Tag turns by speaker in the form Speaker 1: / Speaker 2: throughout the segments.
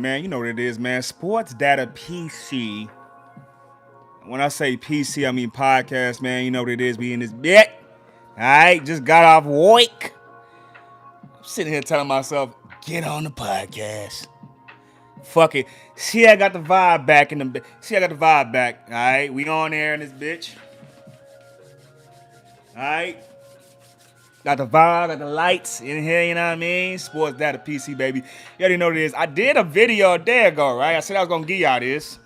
Speaker 1: man. You know what it is, man. Sports Data PC. When I say PC, I mean podcast, man. You know what it is. We in this bit. All right, just got off work. I'm sitting here telling myself, get on the podcast. Fuck it. See, I got the vibe back in the. See, I got the vibe back. All right, we on there in this bitch. All right. Got the vibe, got the lights in here, you know what I mean? Sports Data PC, baby. You already know what it is. I did a video a day ago, right? I said I was gonna give y'all this.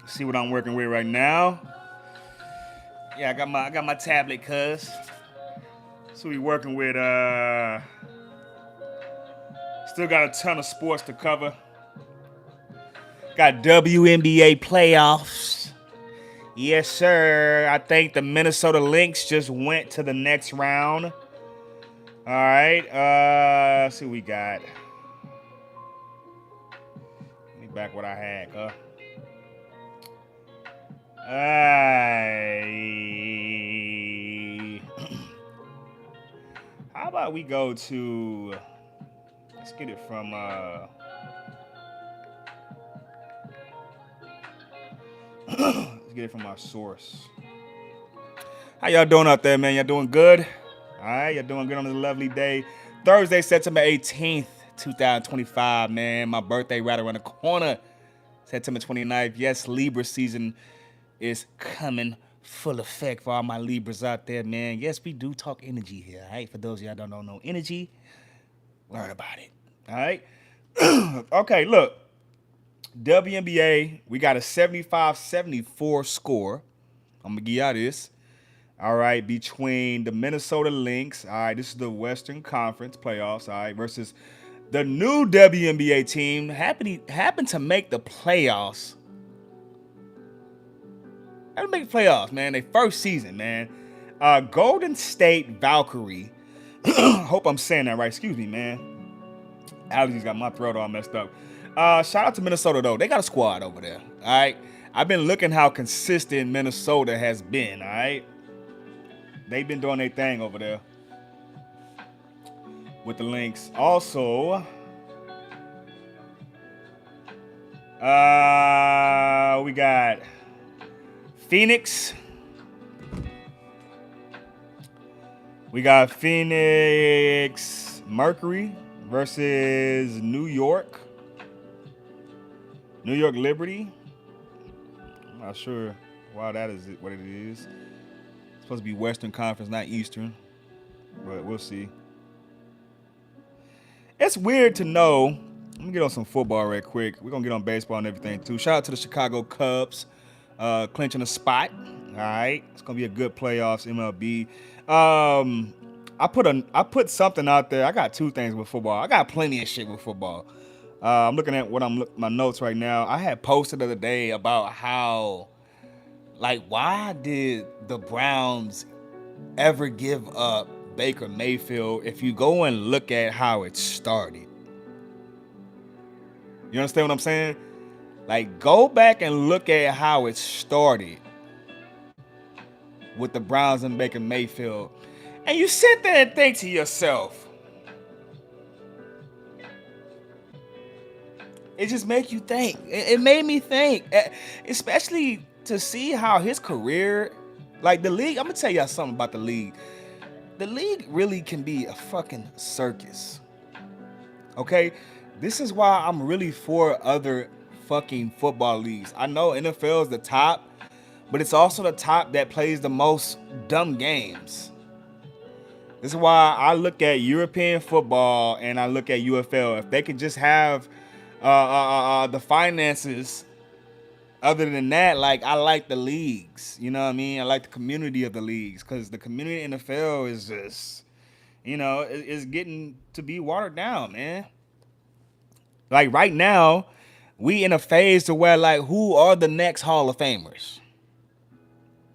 Speaker 1: See what I'm working with right now. Yeah, I got my tablet, cuz. So we working with still got a ton of sports to cover. Got WNBA playoffs. Yes, sir. I think the Minnesota Lynx just went to the next round. All right. Let's see what we got. Let me back what I had, How about we go to, let's get it from let's get it from our source. How y'all doing out there, man? Y'all doing good? All right, y'all doing good on this lovely day. Thursday, September 18th, 2025, man. My birthday right around the corner. September 29th. Yes, Libra season is coming full effect for all my Libras out there, man. Yes, we do talk energy here, all right? For those of y'all that don't know energy, learn about it, all right? Okay, look. WNBA, we got a 75-74 score. I'm going to give y'all this. All right, between the Minnesota Lynx, all right, this is the Western Conference playoffs, all right, versus the new WNBA team happened to make the playoffs. Happened to make the playoffs, man. Their first season, man. Golden State Valkyrie. Hope I'm saying that right. Excuse me, man. Allergies got my throat all messed up. Shout out to Minnesota, though. They got a squad over there, all right? I've been looking how consistent Minnesota has been, all right? They've been doing their thing over there with the Lynx. Also, we got Phoenix. We got Phoenix Mercury versus New York Liberty. I'm not sure why that is what it is. It's supposed to be Western Conference, not Eastern, but we'll see. It's weird to know. Let me get on some football right quick. We're gonna get on baseball and everything too. Shout out to the Chicago Cubs, clinching a spot. All right, it's gonna be a good playoffs MLB. I put something out there. I got two things with football. I got plenty of shit with football. I'm looking at my notes right now. I had posted the other day about how, like, why did the Browns ever give up Baker Mayfield if you go and look at how it started? You understand what I'm saying? Like, go back and look at how it started with the Browns and Baker Mayfield. And you sit there and think to yourself, it just make you think. It made me think, especially to see how his career, like the league. I'm gonna tell y'all something about the league. The league really can be a fucking circus. Okay, this is why I'm really for other fucking football leagues. I know NFL is the top, but it's also the top that plays the most dumb games. This is why I look at European football and I look at UFL. If they could just have the finances. Other than that, like, I like the leagues. You know what I mean? I like the community of the leagues because the community in the NFL is just, is getting to be watered down, man. Like, right now, we in a phase to where, like, who are the next Hall of Famers?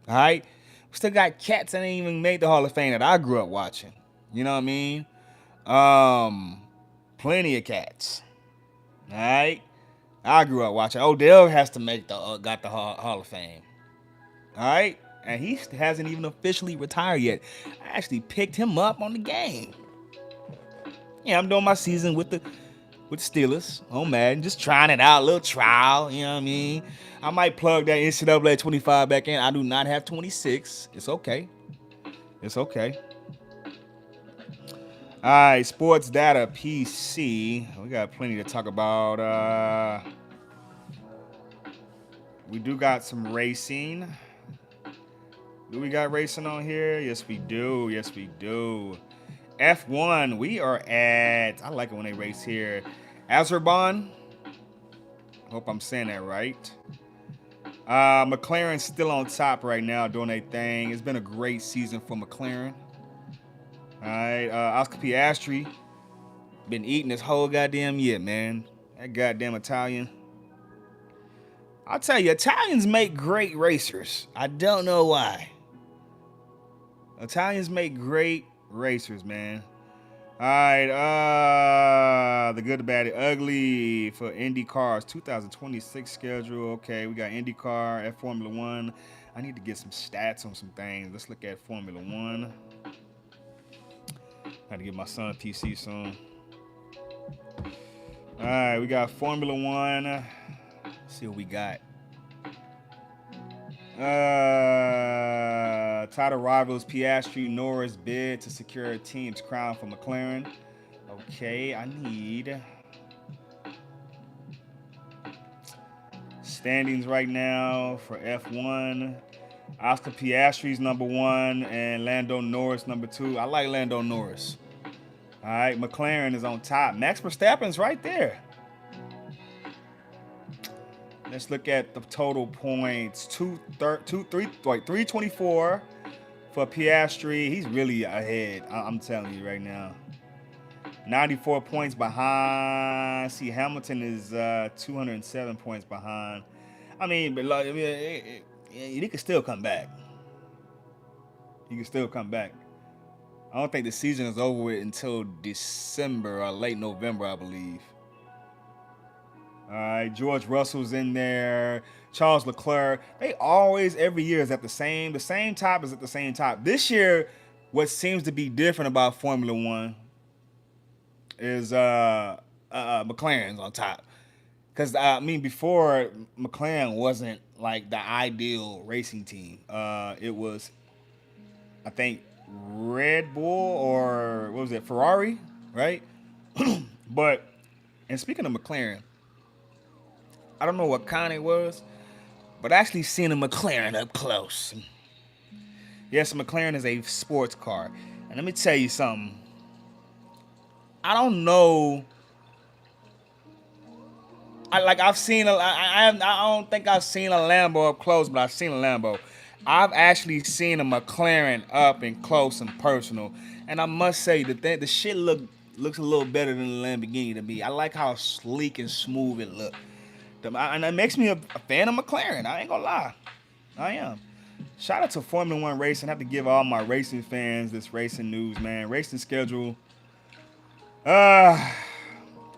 Speaker 1: All right? We still got cats that ain't even made the Hall of Fame that I grew up watching. You know what I mean? Plenty of cats. All right? I grew up watching. Odell has to make got the Hall of Fame. All right? And he hasn't even officially retired yet. I actually picked him up on the game. Yeah, I'm doing my season with the with the Steelers on Madden, just trying it out, a little trial. You know what I mean? I might plug that NCAA 25 back in. I do not have 26. It's okay. It's okay. All right, sports data PC. We got plenty to talk about. We do got some racing. Do we got racing on here? Yes, we do. Yes, we do. F1, we are at, I like it when they race here, Azerbaijan. Hope I'm saying that right. McLaren's still on top right now doing their thing. It's been a great season for McLaren. All right, Oscar Piastri been eating this whole goddamn year, man. That goddamn Italian. I'll tell you, Italians make great racers. I don't know why. Italians make great racers, man. All right, the good, the bad, the ugly for IndyCar's 2026 schedule. Okay, we got IndyCar at Formula One. I need to get some stats on some things. Let's look at Formula One. I had to get my son a PC soon. All right, we got Formula One. Let's see what we got. Title rivals Piastri Norris bid to secure a team's crown for McLaren. Okay, I need standings right now for F1. Oscar Piastri's number 1 and Lando Norris number 2. I like Lando Norris. All right, McLaren is on top. Max Verstappen's right there. Let's look at the total points. 324 for Piastri. He's really ahead. I'm telling you right now. 94 points behind. See, Hamilton is 207 points behind. I mean, but like, he can still come back. He can still come back. I don't think the season is over with until December or late November, I believe. All right, George Russell's in there. Charles Leclerc. They always, every year, is at the same top is at the same top. This year, what seems to be different about Formula One is McLaren's on top. Because, before, McLaren wasn't, like, the ideal racing team. It was, I think, Red Bull or, what was it, Ferrari, right? But, and speaking of McLaren, I don't know what kind it was, but I actually seen a McLaren up close. Yes, a McLaren is a sports car. And let me tell you something. I don't know. I don't think I've seen a Lambo up close, but I've seen a Lambo. I've actually seen a McLaren up and close and personal. And I must say, the shit looks a little better than the Lamborghini to me. I like how sleek and smooth it looks. And that makes me a fan of McLaren. I ain't gonna lie. I am. Shout out to Formula One Racing. I have to give all my racing fans this racing news, man. Racing schedule.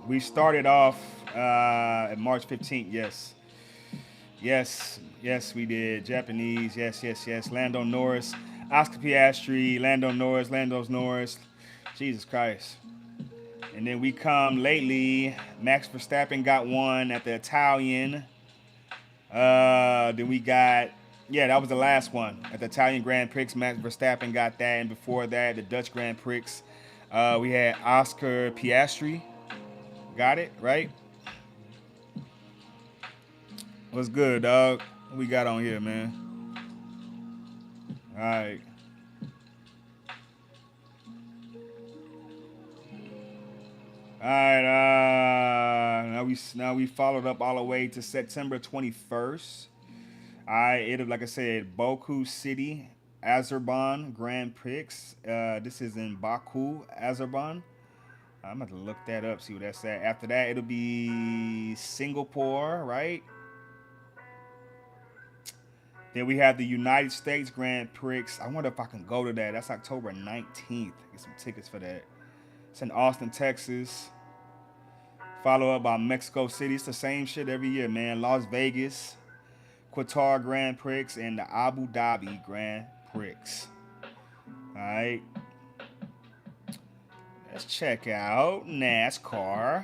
Speaker 1: We started off at March 15th. Yes, we did. Japanese. Yes. Lando Norris. Oscar Piastri. Lando Norris. Jesus Christ. And then we come lately, Max Verstappen got one at the Italian. Then we got, that was the last one. At the Italian Grand Prix, Max Verstappen got that. And before that, the Dutch Grand Prix, we had Oscar Piastri. Got it, right? What's good, dog? What we got on here, man? All right. All right, now we followed up all the way to September 21st. All right, like I said, Baku City, Azerbaijan Grand Prix. This is in Baku, Azerbaijan. I'm going to look that up, see what that's at. After that, it'll be Singapore, right? Then we have the United States Grand Prix. I wonder if I can go to that. That's October 19th. Get some tickets for that. It's in Austin, Texas. Follow up by Mexico City. It's the same shit every year, man. Las Vegas, Qatar Grand Prix, and the Abu Dhabi Grand Prix. All right. Let's check out NASCAR.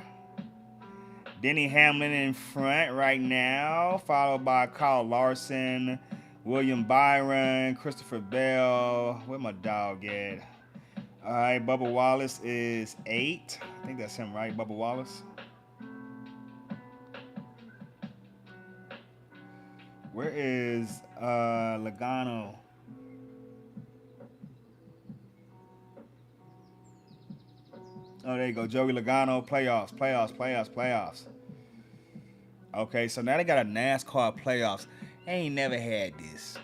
Speaker 1: Denny Hamlin in front right now, followed by Kyle Larson, William Byron, Christopher Bell. Where my dog at? All right, Bubba Wallace is 8. I think that's him, right? Bubba Wallace. Where is Logano? Oh, there you go. Joey Logano, playoffs. Okay, so now they got a NASCAR playoffs. They ain't never had this.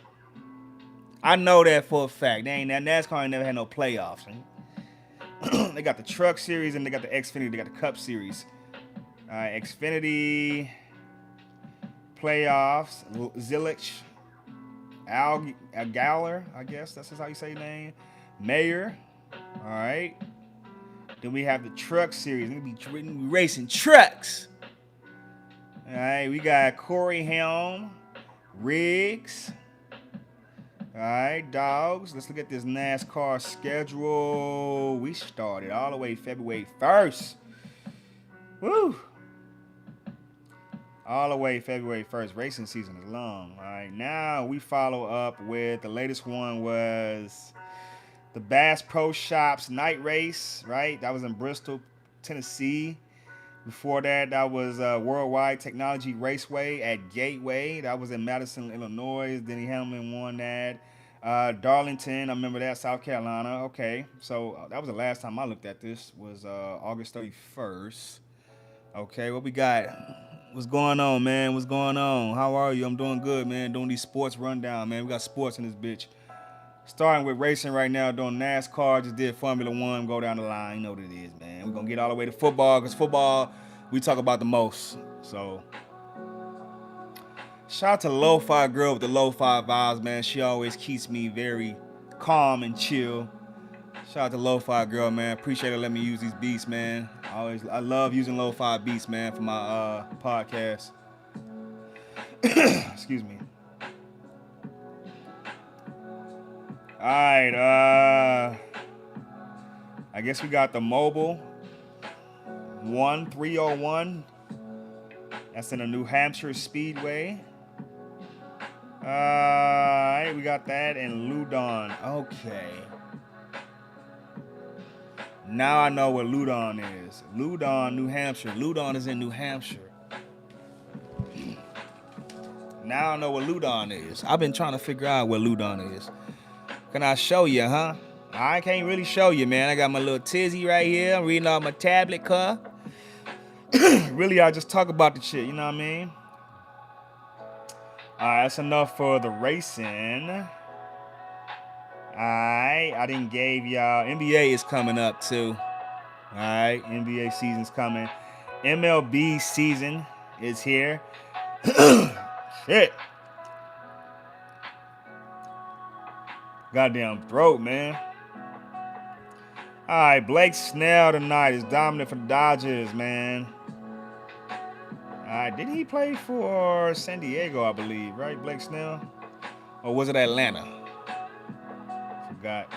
Speaker 1: I know that for a fact. NASCAR ain't never had no playoffs. They got the Truck Series and they got the Xfinity. They got the Cup Series. Xfinity playoffs. Zilich, Al Galler, I guess that's just how you say your name. Mayer. All right. Then we have the Truck Series. We're going to be racing trucks. All right. We got Corey Helm, Riggs. All right, dogs. Let's look at this NASCAR schedule. We started all the way February 1st. Woo! All the way February 1st. Racing season is long. All right, now we follow up with the latest one was the Bass Pro Shops night race, right? That was in Bristol, Tennessee. Before that, that was Worldwide Technology Raceway at Gateway. That was in Madison, Illinois. Denny Hamlin won that. Darlington, I remember that, South Carolina. Okay, so that was the last time I looked at this, was August 31st. Okay, what we got? What's going on, man? What's going on? How are you? I'm doing good, man. Doing these sports rundown, man. We got sports in this bitch. Starting with racing right now, doing NASCAR, just did Formula One, go down the line. You know what it is, man. We're going to get all the way to football, because football, we talk about the most. So, shout out to the Lo-Fi girl with the Lo-Fi vibes, man. She always keeps me very calm and chill. Shout out to Lo-Fi girl, man. Appreciate her letting me use these beats, man. I love using Lo-Fi beats, man, for my podcast. Excuse me. All right, I guess we got the Mobile 1301. That's in the New Hampshire Speedway. All right, we got that in Loudon. Okay. Now I know what Loudon is. Loudon, New Hampshire. Loudon is in New Hampshire. Now I know what Loudon is. I've been trying to figure out what Loudon is. Can I show you, huh? I can't really show you, man. I got my little tizzy right here. I'm reading off my tablet, cuh. Really, I just talk about the shit, you know what I mean? Alright, that's enough for the racing. Alright, I didn't give y'all. NBA is coming up, too. Alright, NBA season's coming. MLB season is here. Shit. Goddamn throat, man. All right, Blake Snell tonight is dominant for the Dodgers, man. All right, didn't he play for San Diego, I believe, right, Blake Snell? Or was it Atlanta? Forgot.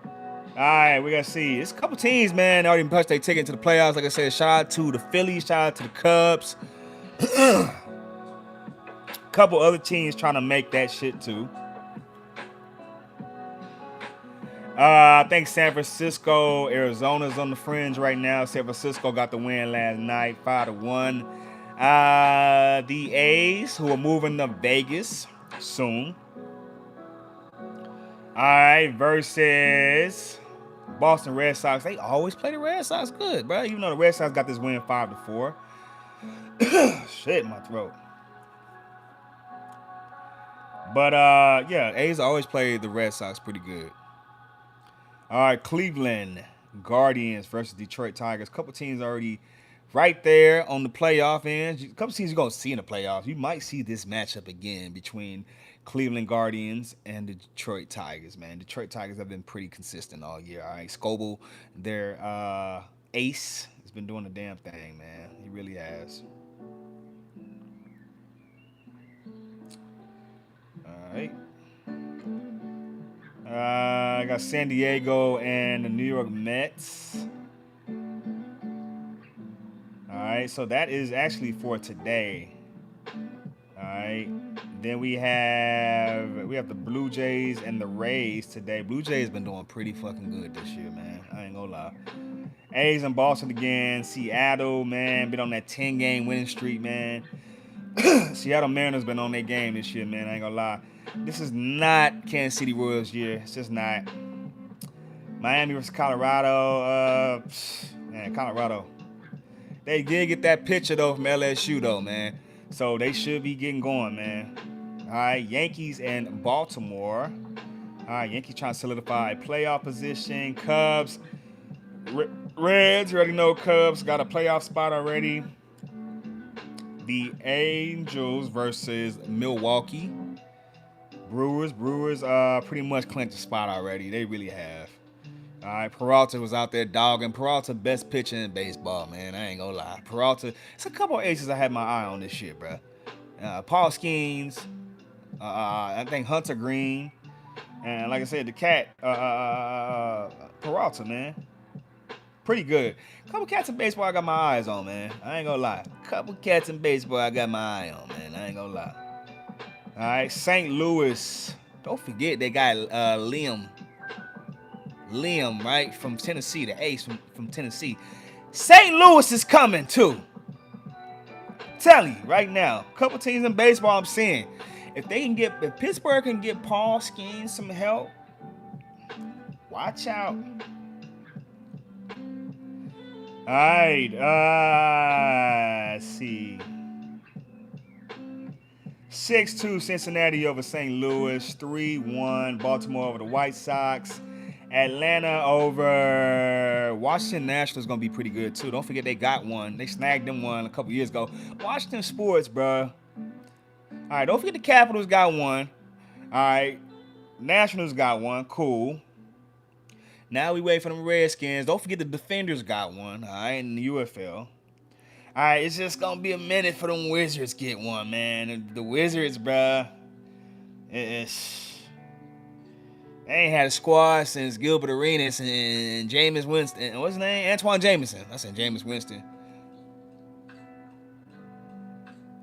Speaker 1: All right, we got to see. It's a couple teams, man, that already punched their ticket to the playoffs. Like I said, shout out to the Phillies, shout out to the Cubs. Couple other teams trying to make that shit, too. I think San Francisco, Arizona's on the fringe right now. San Francisco got the win last night, 5-1. The A's, who are moving to Vegas soon. All right, versus Boston Red Sox. They always play the Red Sox good, bro. Even though the Red Sox got this win 5-4. Shit, my throat. But, yeah, A's always play the Red Sox pretty good. All right, Cleveland Guardians versus Detroit Tigers. Couple teams already right there on the playoff end. A couple teams you're going to see in the playoffs. You might see this matchup again between Cleveland Guardians and the Detroit Tigers, man. Detroit Tigers have been pretty consistent all year. All right, Scoble, their ace, has been doing the damn thing, man. He really has. All right. I got San Diego and the New York Mets. All right, right, so that is actually for today. All right. Then we have the Blue Jays and the Rays today. Blue Jays been doing pretty fucking good this year, man. I ain't gonna lie. A's in Boston again. Seattle, man, been on that 10-game winning streak, man. Seattle Mariners been on their game this year, man. I ain't gonna lie. This is not Kansas City Royals year. It's just not. Miami versus Colorado. Man, Colorado. They did get that pitcher though from LSU though, man. So they should be getting going, man. All right, Yankees and Baltimore. All right, Yankees trying to solidify a playoff position. Cubs, Reds, you already know Cubs got a playoff spot already. The Angels versus Milwaukee. Brewers pretty much clinched the spot already. They really have. All right, Peralta was out there dogging. Peralta, best pitcher in baseball, man. I ain't gonna lie. Peralta, it's a couple of aces I had my eye on this shit, bro. Paul Skeens, I think Hunter Green, and like I said, the cat, Peralta, man. Pretty good. Couple cats in baseball I got my eyes on, man. I ain't gonna lie. Couple cats in baseball I got my eye on, man. I ain't gonna lie. All right, St. Louis. Don't forget they got Liam, right, from Tennessee, the ace from Tennessee. St. Louis is coming too. Tell you right now, couple teams in baseball I'm seeing. If Pittsburgh can get Paul Skeens some help, watch out. All right, let's see. 6-2 Cincinnati over St. Louis. 3-1 Baltimore over the White Sox. Atlanta over Washington Nationals going to be pretty good, too. Don't forget they got one. They snagged them one a couple years ago. Washington Sports, bro. All right, don't forget the Capitals got one. All right, Nationals got one. Cool. Now we wait for them Redskins. Don't forget the Defenders got one, all right, in the UFL. All right, it's just going to be a minute for them Wizards get one, man. The Wizards, bro, they ain't had a squad since Gilbert Arenas and Jameis Winston. What's his name? Antoine Jameson. I said Jameis Winston.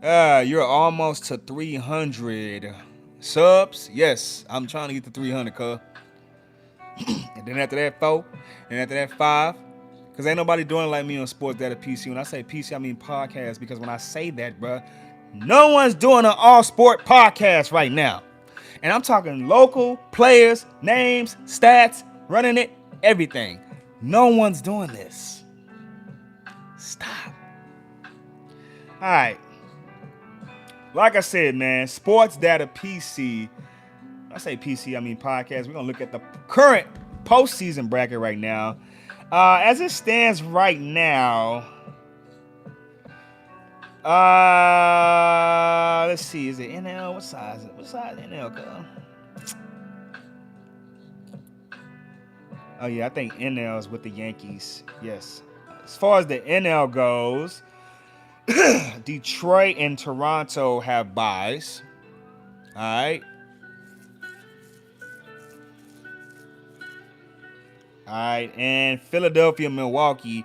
Speaker 1: You're almost to 300 subs. Yes, I'm trying to get to 300, cuz. And then after that, 4. And after that, 5. Because ain't nobody doing it like me on Sportsdatapc. When I say PC, I mean podcast. Because when I say that, bro, no one's doing an all-sport podcast right now. And I'm talking local, players, names, stats, running it, everything. No one's doing this. Stop. All right. Like I said, man, Sportsdatapc. I say PC, I mean podcast. We're going to look at the current postseason bracket right now. As it stands right now, let's see. Is it NL? What size? What size NL? Oh, yeah, I think NL is with the Yankees. Yes. As far as the NL goes, Detroit and Toronto have byes. All right. All right, and Philadelphia, Milwaukee.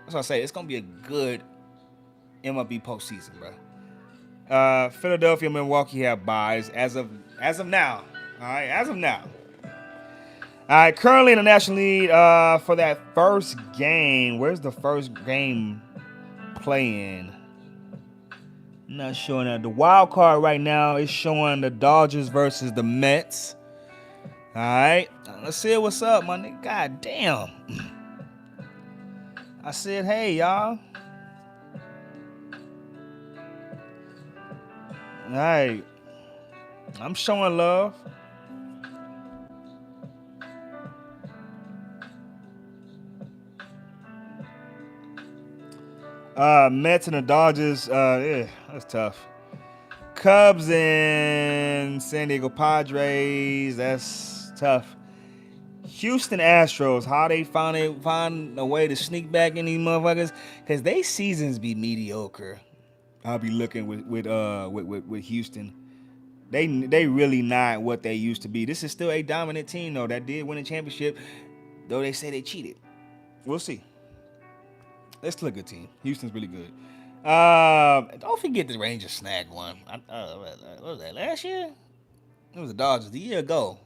Speaker 1: That's what I say. It's gonna be a good MLB postseason, bro. Philadelphia, Milwaukee have byes as of now. All right, as of now. All right, currently in the National League for that first game. Where's the first game playing? I'm not showing that. The wild card right now is showing the Dodgers versus the Mets. All right, let's see what's up, my nigga. God damn. I said, hey, y'all. All right, I'm showing love. Mets and the Dodgers, yeah, that's tough. Cubs and San Diego Padres, that's tough. Houston Astros, how they find a way to sneak back in these motherfuckers, because they seasons be mediocre. I'll be looking with Houston. They really not what they used to be. This is still a dominant team though that did win a championship, though they say they cheated. We'll see. They're still a good team. Houston's really good. Don't forget the Rangers snagged one. What was that, last year? It was the Dodgers. The year ago.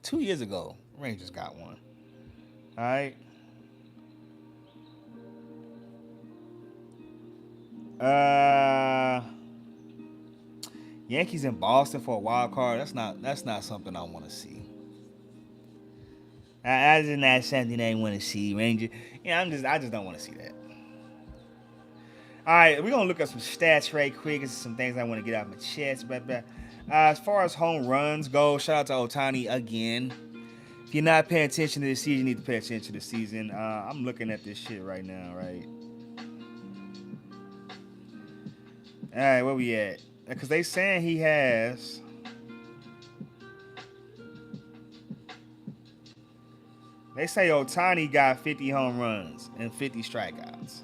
Speaker 1: 2 years ago. Rangers got one. All right. Uh, Yankees in Boston for a wild card. That's not something I want to see. That's not something I want to see. Ranger. Yeah, I just don't want to see that. All right, we're gonna look at some stats right quick. This is some things I want to get out of my chest. As far as home runs go, shout out to Ohtani again. If you're not paying attention to this season, you need to pay attention to the season. I'm looking at this shit right now, right? All right, where we at? Because they saying he has. They say Ohtani got 50 home runs and 50 strikeouts.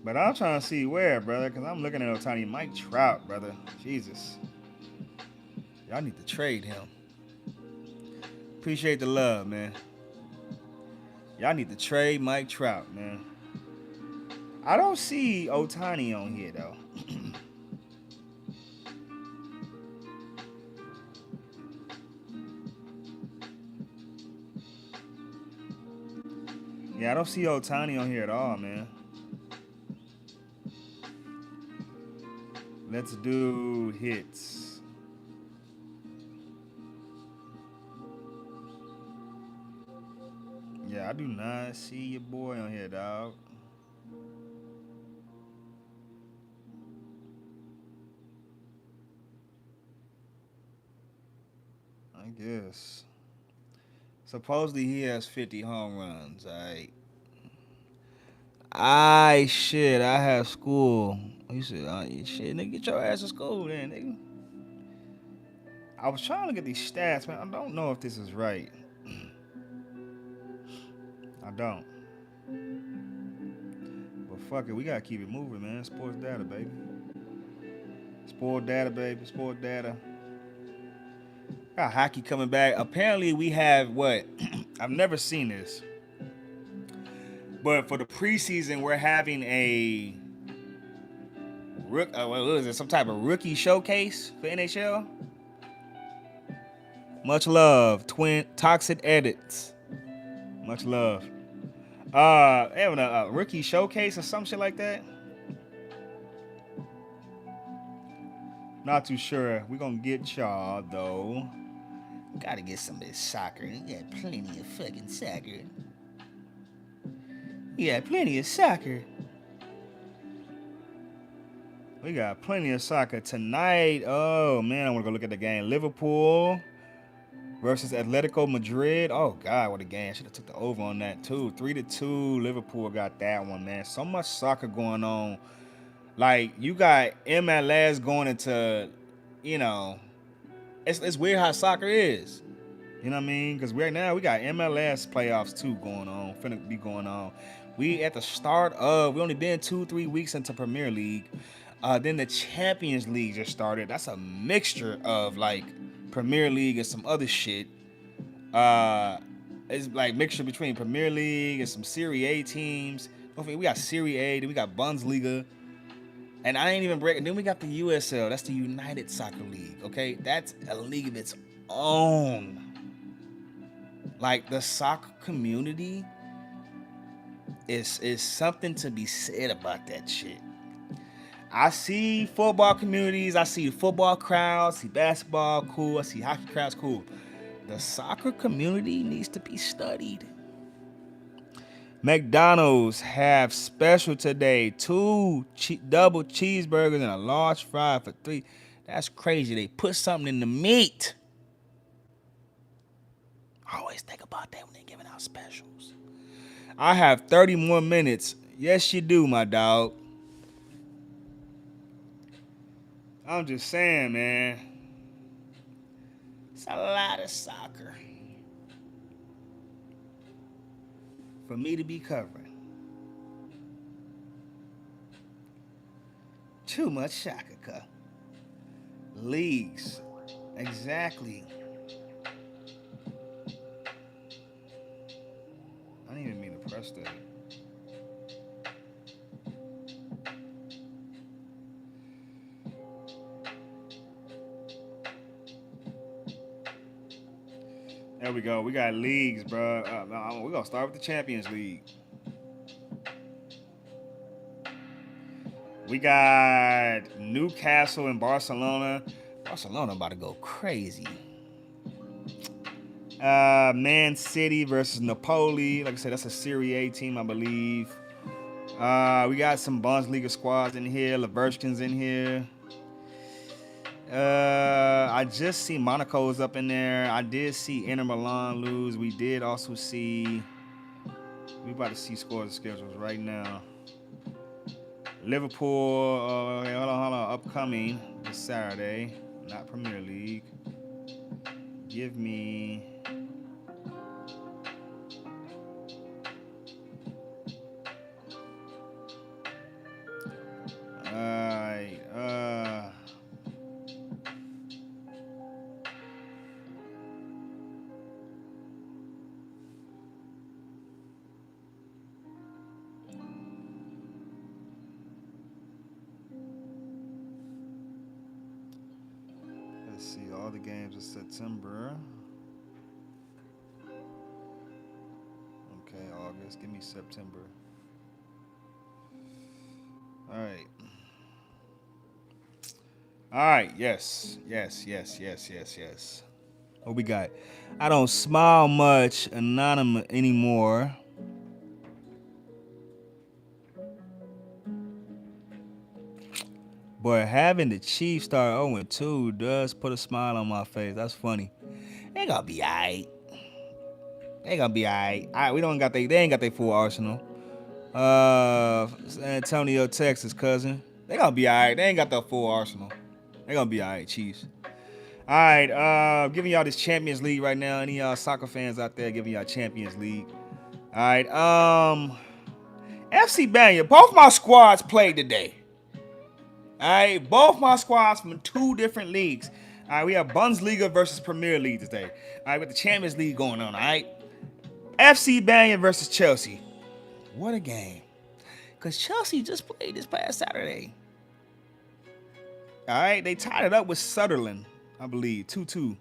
Speaker 1: But I'm trying to see where, brother, because I'm looking at Ohtani. Mike Trout, brother. Jesus. Y'all need to trade him. Appreciate the love, man. Y'all need to trade Mike Trout, man. I don't see Ohtani on here, though. Yeah, I don't see Ohtani on here at all, man. Let's do hits. Yeah, I do not see your boy on here, dog. I guess. Supposedly he has 50 home runs. Alright. Shit, I have school. He said, shit, nigga, get your ass to school then, nigga. I was trying to get these stats, man. I don't know if this is right. I don't. But fuck it, we gotta keep it moving, man. Sports data, baby. Sport data, baby. Sport data. Got hockey coming back. Apparently, we have what? I've never seen this. But for the preseason, we're having a what is it? Some type of rookie showcase for NHL. Much love, Twin Toxic Edits. Much love. Having a rookie showcase or some shit like that. Not too sure. We're gonna get y'all though. Gotta get some of this soccer. We got plenty of fucking soccer. We got plenty of soccer. We got plenty of soccer tonight. Oh man, I want to go look at the game. Liverpool versus Atletico Madrid. Oh god, what a game! Should have took the over on that too. 3-2. Liverpool got that one, man. So much soccer going on. Like you got MLS going into, it's weird how soccer is. You know what I mean? Because right now we got MLS playoffs too going on. Finna be going on. We at the start of. We only been 2-3 weeks into Premier League. Then the Champions League just started. That's a mixture of like Premier League and some other shit. It's like mixture between Premier League and some Serie A teams. We got Serie A, then we got Bundesliga. And I ain't even breaking. Then we got the USL. That's the United Soccer League. Okay, that's a league of its own. Like the soccer community is something to be said about that shit. I see football communities. I see football crowds. I see basketball, cool. I see hockey crowds, cool. The soccer community needs to be studied. McDonald's have special today. 2 double cheeseburgers and a large fry for $3. That's crazy. They put something in the meat. I always think about that when they're giving out specials. I have 30 more minutes. Yes, you do, my dog. I'm just saying, man. It's a lot of soccer for me to be covering. Too much soccer, leagues. Exactly. State. There we go. We got leagues, bro. We're going to start with the Champions League. We got Newcastle and Barcelona. Barcelona about to go crazy. Man City versus Napoli. Like I said, that's a Serie A team, I believe. We got some Bundesliga squads in here. Leverkusen's in here. I just see Monaco's up in there. I did see Inter Milan lose. We did also see. We about to see scores and schedules right now. Liverpool. Hold on. Upcoming this Saturday, not Premier League. Give me. Let's see all the games of September. Okay, August. Give me September. All right. All right. Yes. What we got? I don't smile much. Anonymous anymore. But having the Chiefs start 0-2 does put a smile on my face. That's funny. They gonna be alright. Alright, we don't got they ain't got their full arsenal. San Antonio, Texas, cousin. They gonna be alright. They ain't got their full arsenal. They gonna be alright, Chiefs. Alright, giving y'all this Champions League right now. Any y'all soccer fans out there giving y'all Champions League. Alright, FC Banya. Both my squads played today. Alright, both my squads from two different leagues. Alright, we have Bundesliga versus Premier League today. Alright, with the Champions League going on, alright? FC Bayern versus Chelsea. What a game. Because Chelsea just played this past Saturday. Alright, they tied it up with Sunderland, I believe. 2-2.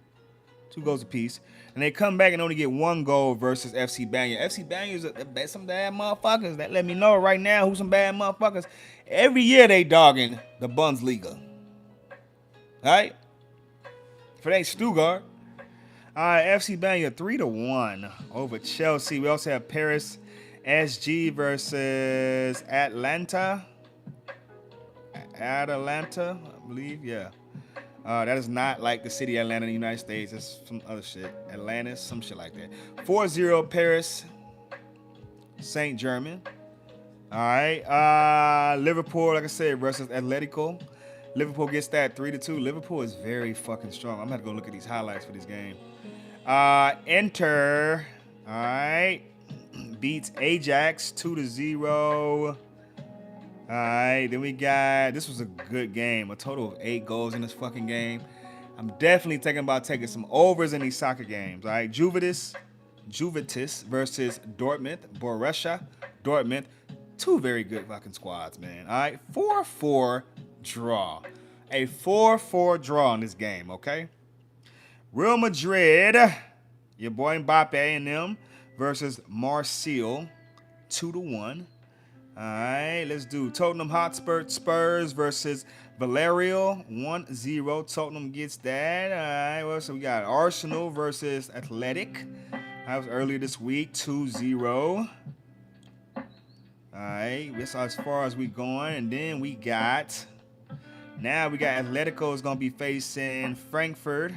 Speaker 1: 2 goals apiece. And they come back and only get 1 goal versus FC Bayern. FC Bayern is some bad motherfuckers. That let me know right now who's some bad motherfuckers. Every year they dogging the Bundesliga. Alright? If it ain't Stuttgart. Alright, FC Bayern 3-1 over Chelsea. We also have Paris SG versus Atlanta. Atlanta, I believe, yeah. That is not like the city Atlanta in the United States. It's some other shit. Atlantis, some shit like that. 4-0 Paris Saint-Germain. All right. Liverpool, like I said, versus Atletico. Liverpool gets that 3-2. Liverpool is very fucking strong. I'm going to have to go look at these highlights for this game. Inter, all right, beats Ajax 2-0. All right, then we got, this was a good game. A total of 8 goals in this fucking game. I'm definitely thinking about taking some overs in these soccer games. All right, Juventus versus Dortmund, Borussia Dortmund. 2 very good fucking squads, man. All right, 4-4 draw. A 4-4 draw in this game, okay? Real Madrid, your boy Mbappe and them, versus Marseille, 2-1. All right, let's do Tottenham Hotspur Spurs versus Villarreal, 1-0. Tottenham gets that. All right, well, so we got Arsenal versus Athletic. That was earlier this week, 2-0. All right, that's as far as we going. And then we got, now we got Atletico is going to be facing Frankfurt.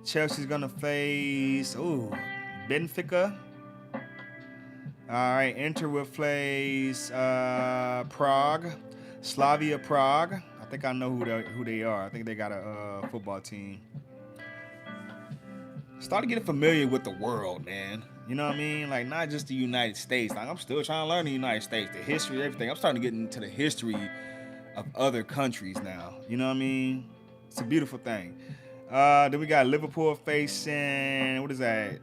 Speaker 1: Chelsea's going to face, Benfica. All right, Inter will face Prague, Slavia Prague. I think I know who they are. I think they got a football team. Started getting familiar with the world, man. You know what I mean? Like, not just the United States. Like, I'm still trying to learn the United States, the history, everything. I'm starting to get into the history of other countries now. You know what I mean? It's a beautiful thing. Then we got Liverpool facing, what is that?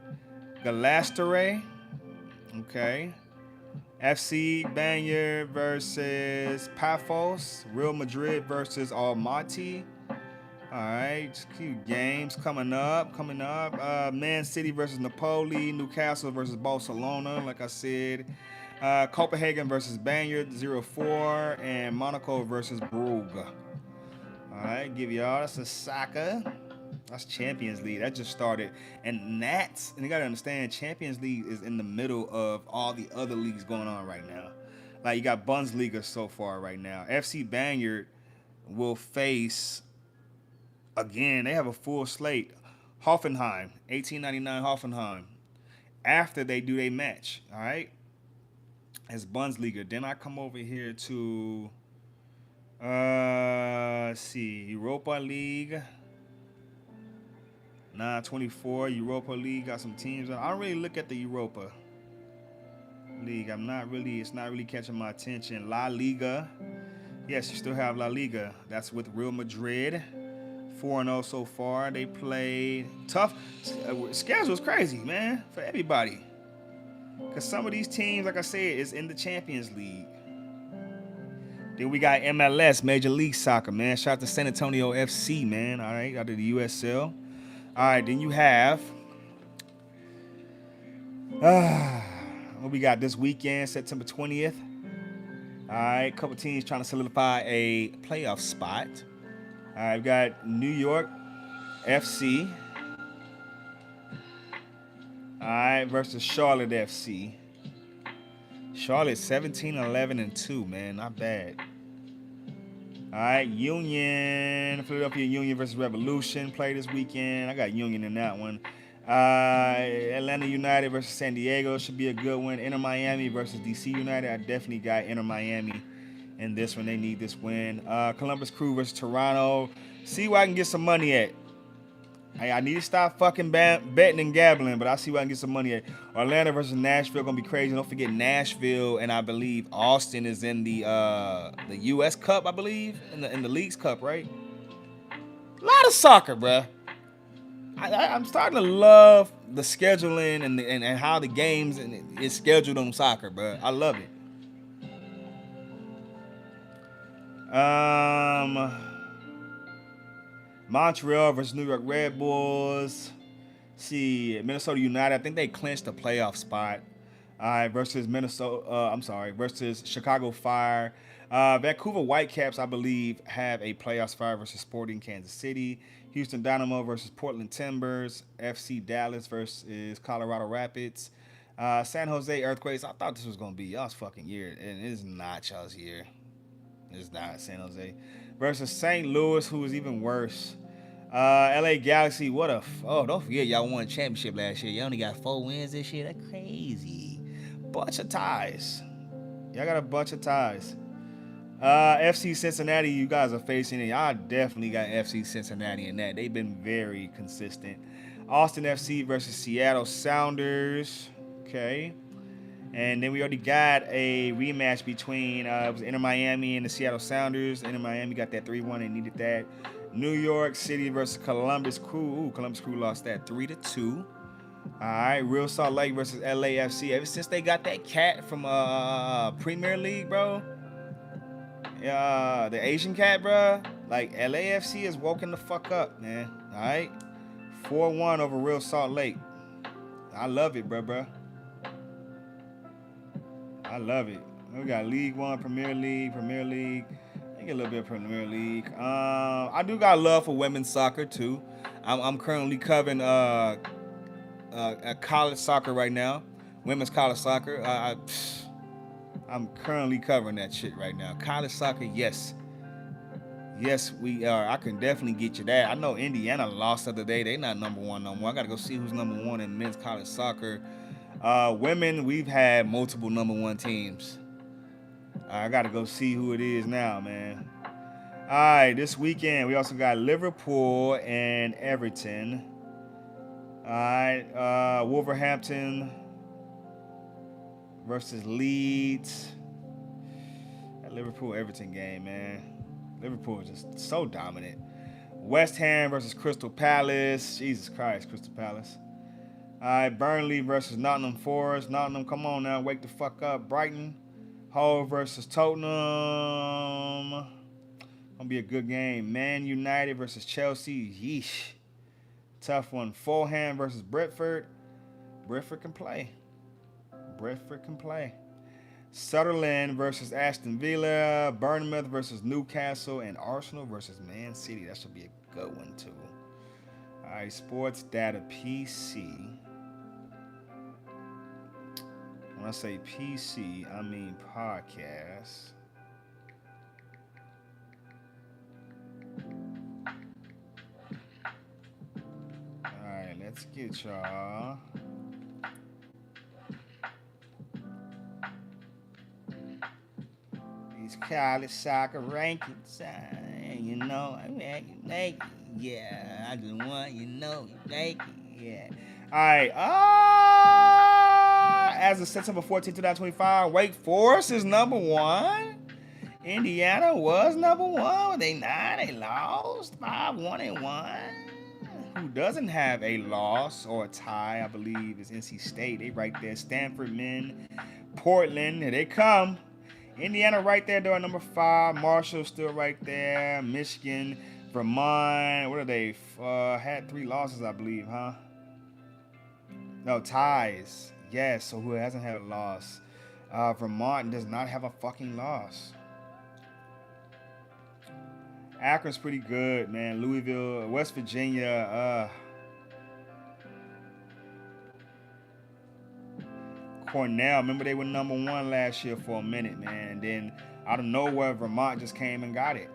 Speaker 1: Galatasaray. Okay. FC Banyer versus Paphos. Real Madrid versus Almaty. All right, just cute games coming up. Man City versus Napoli. Newcastle versus Barcelona, like I said. Copenhagen versus Banyard 0-4. And Monaco versus Brugge. All right, give y'all. That's a soccer. That's Champions League. That just started. And you got to understand, Champions League is in the middle of all the other leagues going on right now. Like, you got Bundesliga so far right now. FC Banyard will face, again, they have a full slate. Hoffenheim, 1899 Hoffenheim. After they do their match, all right? As Bundesliga. Then I come over here to, let's see, Europa League. 924 Europa League got some teams. I don't really look at the Europa League. It's not really catching my attention. La Liga. Yes, you still have La Liga. That's with Real Madrid. 4-0 so far. They played tough. Schedule's crazy, man, for everybody. Because some of these teams, like I said, is in the Champions League. Then we got MLS, Major League Soccer, man. Shout out to San Antonio FC, man. All right, out of the USL. All right, then you have what we got this weekend, September 20th. All right, a couple teams trying to solidify a playoff spot. All right, we got New York FC. All right, versus Charlotte FC. Charlotte 17-11-2, man, not bad. All right, Philadelphia Union versus Revolution play this weekend. I got Union in that one. Atlanta United versus San Diego should be a good one. Inter Miami versus DC United. I definitely got Inter Miami in this one. They need this win. Columbus Crew versus Toronto. See where I can get some money at. Hey, I need to stop fucking betting and gambling, but I see where I can get some money at. Orlando versus Nashville gonna be crazy. Don't forget Nashville, and I believe Austin is in the U.S. Cup. I believe in the Leagues Cup, right? A lot of soccer, bruh. I'm starting to love the scheduling and how the games is scheduled on soccer, bruh. I love it. Montreal versus New York Red Bulls. See, Minnesota United. I think they clinched the playoff spot. All right, versus versus Chicago Fire. Vancouver Whitecaps, I believe, have a playoff spot versus Sporting Kansas City. Houston Dynamo versus Portland Timbers. FC Dallas versus Colorado Rapids. San Jose Earthquakes. I thought this was going to be y'all's fucking year, and it is not y'all's year. It's not San Jose. Versus St. Louis, who is even worse. LA Galaxy, don't forget y'all won a championship last year. Y'all only got 4 wins this year. That's crazy. Bunch of ties. Y'all got a bunch of ties. FC Cincinnati, you guys are facing it. Y'all definitely got FC Cincinnati in that. They've been very consistent. Austin FC versus Seattle Sounders. Okay. And then we already got a rematch between it was Inter Miami and the Seattle Sounders. Inter Miami got that 3-1. They needed that. New York City versus Columbus Crew. Ooh, Columbus Crew lost that 3-2. All right, Real Salt Lake versus LAFC. Ever since they got that cat from Premier League, bro, the Asian cat, bro, like LAFC is woken the fuck up, man. All right, 4-1 over Real Salt Lake. I love it, bro. I love it. We got League One, Premier League. I get a little bit of Premier League. I do got love for women's soccer too. I'm currently covering college soccer right now, women's college soccer. I'm currently covering that shit right now. College soccer, yes, we are. I can definitely get you that. I know Indiana lost the other day. They not number one no more. I gotta go see who's number one in men's college soccer. Women, we've had multiple number one teams. I got to go see who it is now, man. All right, this weekend, we also got Liverpool and Everton. All right, Wolverhampton versus Leeds. That Liverpool-Everton game, man. Liverpool is just so dominant. West Ham versus Crystal Palace. Jesus Christ, Crystal Palace. All right, Burnley versus Nottingham Forest. Nottingham, come on now, wake the fuck up. Brighton, Hull versus Tottenham. Gonna be a good game. Man United versus Chelsea. Yeesh. Tough one. Fulham versus Brentford. Brentford can play. Brentford can play. Sunderland versus Aston Villa. Bournemouth versus Newcastle. And Arsenal versus Man City. That should be a good one, too. All right, Sports Data PC. When I say PC, I mean podcast. All right, let's get y'all. These college soccer rankings, you know, I mean, you make it. Yeah, I just want you know you make it. Yeah. All right. As of September 14, 2025, Wake Forest is number one. Indiana was number one. They lost 5-1-1. Who doesn't have a loss or a tie, I believe, is NC State. They right there. Stanford men, Portland, here they come. Indiana right there doing number 5. Marshall still right there. Michigan, Vermont. What are they? Had 3 losses, I believe, huh? No, ties. Yes, so who hasn't had a loss? Vermont does not have a fucking loss. Akron's pretty good, man. Louisville, West Virginia, Cornell. Remember they were number 1 last year for a minute, man. And then out of nowhere, Vermont just came and got it.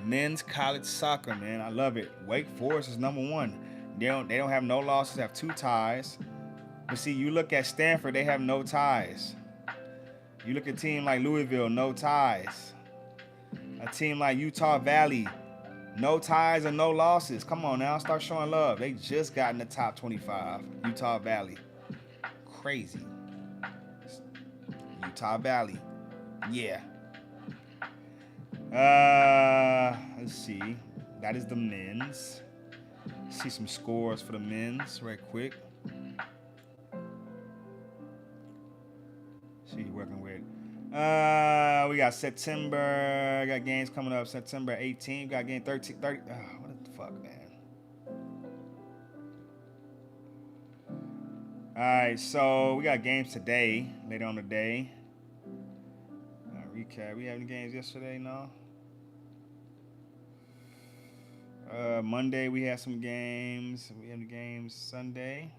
Speaker 1: Men's college soccer, man. I love it. Wake Forest is number 1. They don't have no losses, they have 2 ties. But see, you look at Stanford, they have no ties. You look at a team like Louisville, no ties. A team like Utah Valley, no ties and no losses. Come on now, start showing love. They just got in the top 25. Utah Valley. Crazy. Utah Valley. Yeah. Let's see. That is the men's. See some scores for the men's right quick. See you working with. We got September. Got games coming up. September 18th. Got game 13. 30. What the fuck, man? All right, so we got games today. Later on today. Recap. We have any games yesterday? No. Monday we had some games. We had the games Sunday.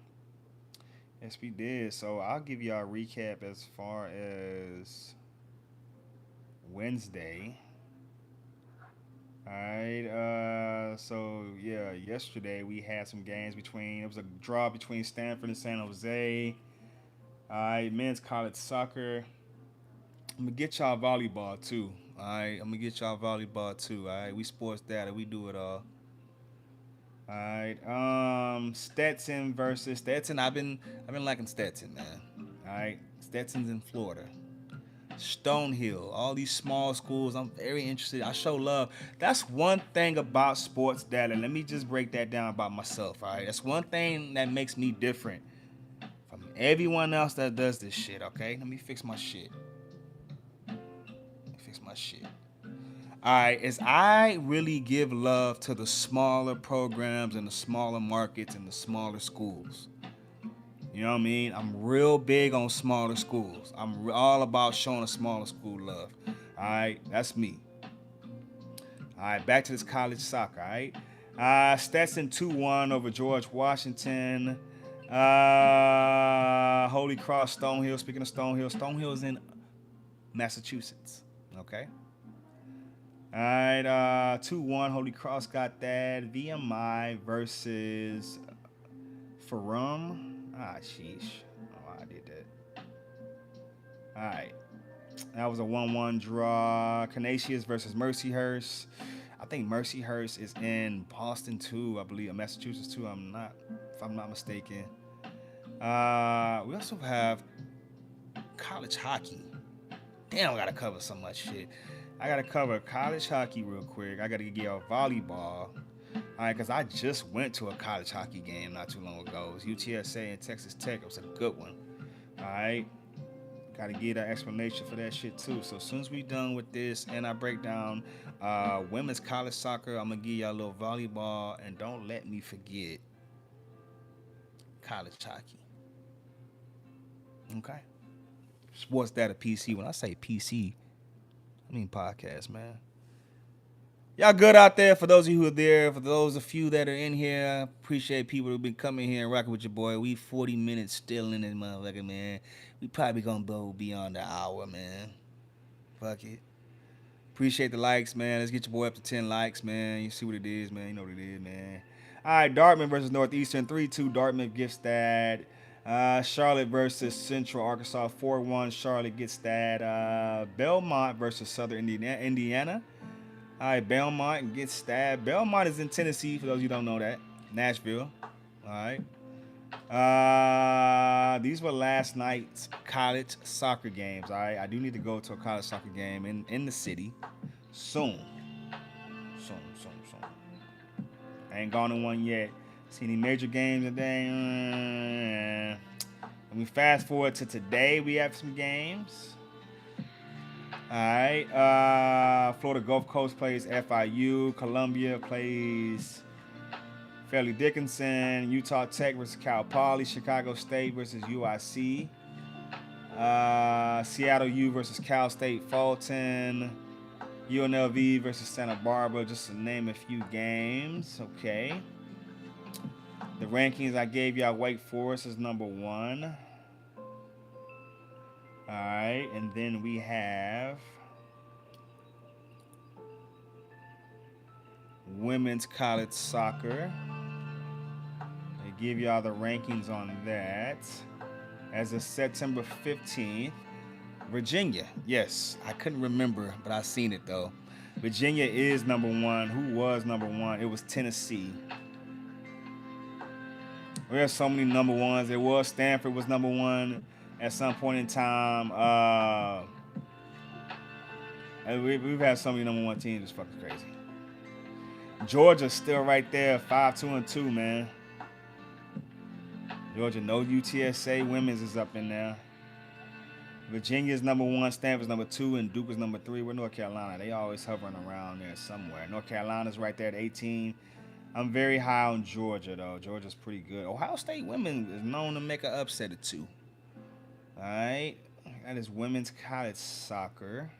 Speaker 1: Yes, we did. So I'll give y'all a recap as far as Wednesday. All right. So yeah, yesterday we had some games between. It was a draw between Stanford and San Jose. All right, men's college soccer. I'm gonna get y'all volleyball too. All right, I'm gonna get y'all volleyball too. All right, we sports data. We do it all. All right. Stetson versus Stetson. I've been liking Stetson, man. All right. Stetson's in Florida. Stonehill, all these small schools. I'm very interested. I show love. That's one thing about sports data. Let me just break that down about myself. All right. That's one thing that makes me different from everyone else that does this shit. Okay. Let me fix my shit. All right, is I really give love to the smaller programs and the smaller markets and the smaller schools. You know what I mean? I'm real big on smaller schools. I'm all about showing a smaller school love. All right, that's me. All right, back to this college soccer. All right, Stetson 2-1 over George Washington. Holy Cross, Stonehill. Speaking of Stonehill, Stonehill's in Massachusetts. Okay. All right, 2-1. Holy Cross got that. VMI versus Ferrum. Sheesh. Oh, I did that. All right. That was a 1-1 draw. Canisius versus Mercyhurst. I think Mercyhurst is in Boston too, I believe, Massachusetts too. If I'm not mistaken. We also have college hockey. Damn, I gotta cover so much shit. I gotta cover college hockey real quick. I gotta get y'all volleyball. All right, because I just went to a college hockey game not too long ago. It was UTSA and Texas Tech. It was a good one. All right. Got to get an explanation for that shit too. So as soon as we done with this and I break down women's college soccer, I'm going to give y'all a little volleyball. And don't let me forget college hockey. Okay? Sports Data PC. When I say PC, I mean podcast, man. Y'all good out there? For those of you who are there, for those of you that are in here, appreciate people who've been coming here and rocking with your boy. We 40 minutes still in this motherfucker, man. We probably gonna go beyond the hour, man. Fuck it. Appreciate the likes, man. Let's get your boy up to 10 likes, man. You see what it is, man. You know what it is, man. All right, Dartmouth versus Northeastern, 3-2. Dartmouth gets that. Charlotte versus Central Arkansas, 4-1. Charlotte gets that. Belmont versus Southern Indiana. All right, Belmont gets stabbed. Belmont is in Tennessee, for those of you who don't know that. Nashville. All right. These were last night's college soccer games. All right. I do need to go to a college soccer game in the city soon. Soon. I ain't gone to one yet. See any major games today? When we fast forward to today, we have some games. All right. Florida Gulf Coast plays FIU. Columbia plays Fairleigh Dickinson. Utah Tech versus Cal Poly. Chicago State versus UIC. Seattle U versus Cal State Fulton. UNLV versus Santa Barbara, just to name a few games. Okay. The rankings I gave y'all, Wake Forest is number 1. All right, and then we have women's college soccer. They give y'all the rankings on that. As of September 15th, Virginia. Yes, I couldn't remember, but I seen it though. Virginia is number 1. Who was number 1? It was Tennessee. We have so many number 1s. It was Stanford was number 1 at some point in time. And we've had so many number 1 teams. It's fucking crazy. Georgia's still right there, 5-2-2, man. Georgia, no UTSA women's is up in there. Virginia's number 1, Stanford's number 2, and Duke is number 3. We're North Carolina. They always hovering around there somewhere. North Carolina's right there at 18. I'm very high on Georgia, though. Georgia's pretty good. Ohio State women is known to make an upset or two. All right. That is women's college soccer.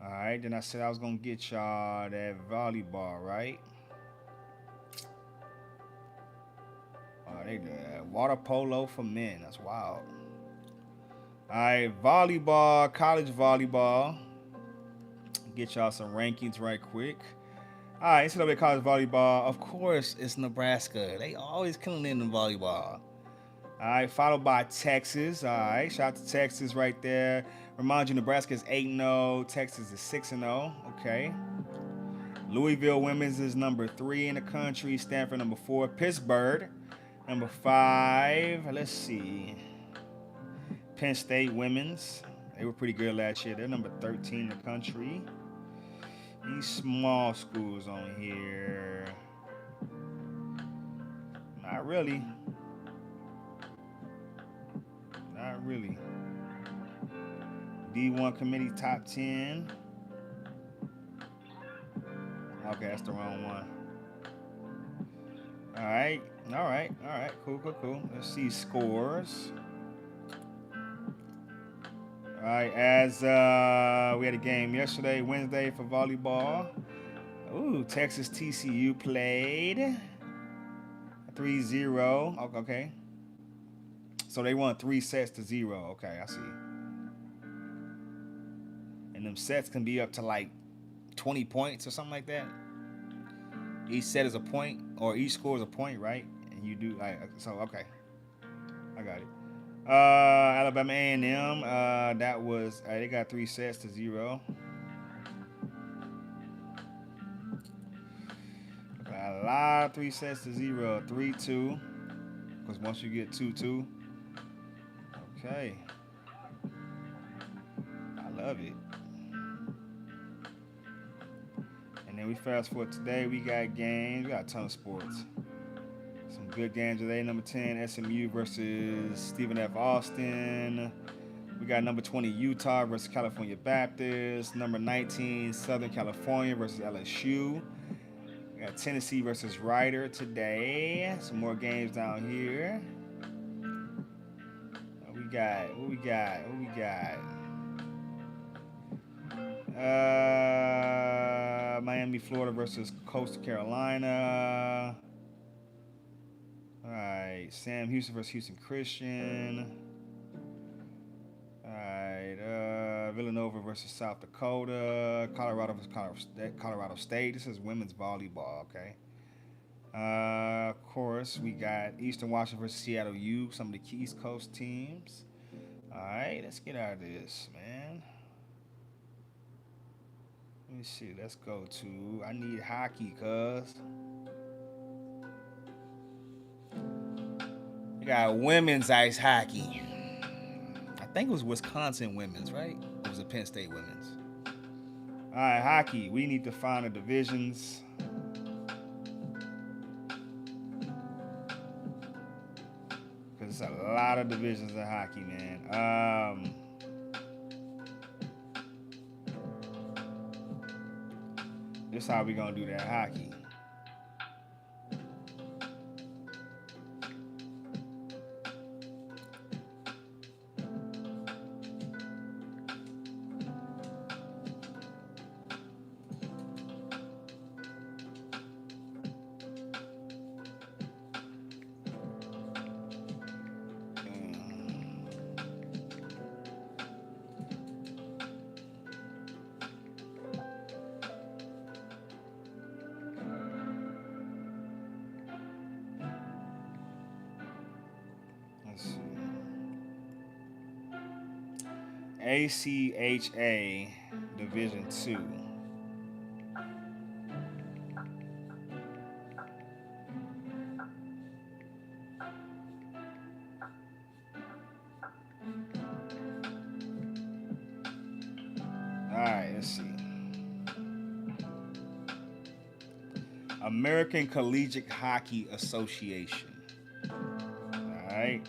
Speaker 1: All right. Then I said I was going to get y'all that volleyball, right? Oh, they did that. Water polo for men. That's wild. All right. Volleyball, college volleyball. Get y'all some rankings right quick. All right, NCAA college volleyball. Of course, it's Nebraska. They always killing it in volleyball. All right, followed by Texas. All right, shout out to Texas right there. Remind you, Nebraska is 8-0. Texas is 6-0. Okay. Louisville women's is number 3 in the country. Stanford number 4. Pittsburgh number 5. Let's see. Penn State women's. They were pretty good last year. They're number 13 in the country. These small schools on here. Not really. Not really. D1 committee top 10. Okay, that's the wrong one. All right. Cool. Let's see scores. All right, as we had a game yesterday, Wednesday, for volleyball. Ooh, Texas TCU played 3-0. Okay. So they won 3-0. Okay, I see. And them sets can be up to like 20 points or something like that. Each set is a point, or each score is a point, right? And you do like, so okay. I got it. Alabama A&M, that was, they got 3-0. A lot of 3-0, 3-2, because once you get 2-2, okay, I love it. And then We fast forward today. We got games. We got a ton of sports. Some good games today. Number 10, SMU versus Stephen F. Austin. We got number 20, Utah versus California Baptist. Number 19, Southern California versus LSU. We got Tennessee versus Rider today. Some more games down here. What we got? What we got? What we got? Miami, Florida versus Coastal Carolina. All right, Sam Houston versus Houston Christian. All right, Villanova versus South Dakota. Colorado versus Colorado State. This is women's volleyball, okay? Of course, we got Eastern Washington versus Seattle U, some of the East Coast teams. All right, let's get out of this, man. Let me see. Let's go to. I need hockey, cuz. We got women's ice hockey. I think it was Wisconsin women's, right? It was a Penn State women's. All right, hockey. We need to find the divisions. Because there's a lot of divisions in hockey, man. This is how we gonna do that hockey. ACHA Division 2. Alright, let's see. American Collegiate Hockey Association. Alright.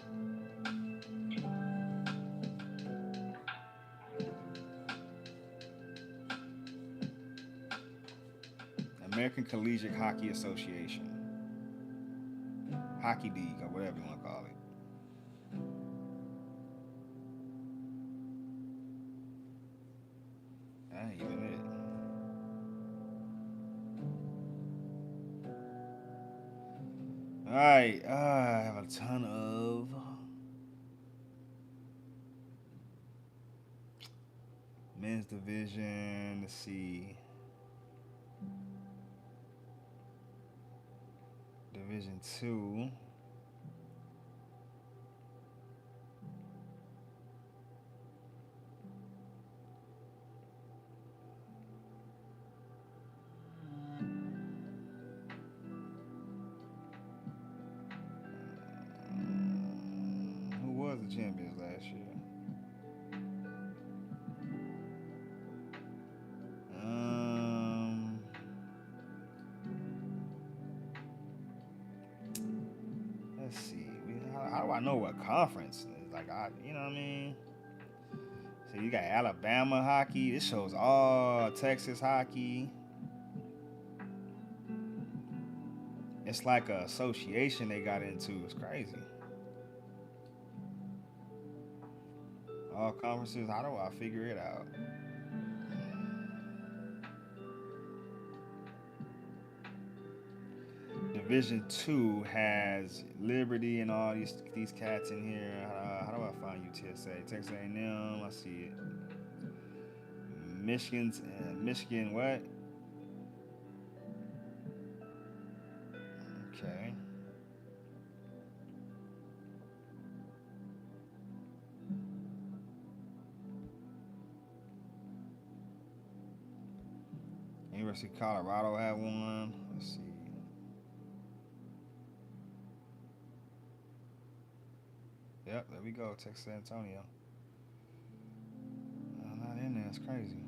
Speaker 1: American Collegiate Hockey Association. Hockey League, or whatever you want to call it. That ain't even it. Alright, I have a ton of men's division. Let's see. Division 2. Who was the champions last year? Let's see. How do I know what conference? Like, you know what I mean? So you got Alabama hockey. This shows all Texas hockey. It's like an association they got into. It's crazy. All conferences. How do I figure it out? Division 2 has Liberty and all these cats in here. How do I find UTSA? Texas A&M. I see it. Michigan what? Okay. University of Colorado had one. Let's see. Yep, there we go. Texas San Antonio. Not in there. It's crazy.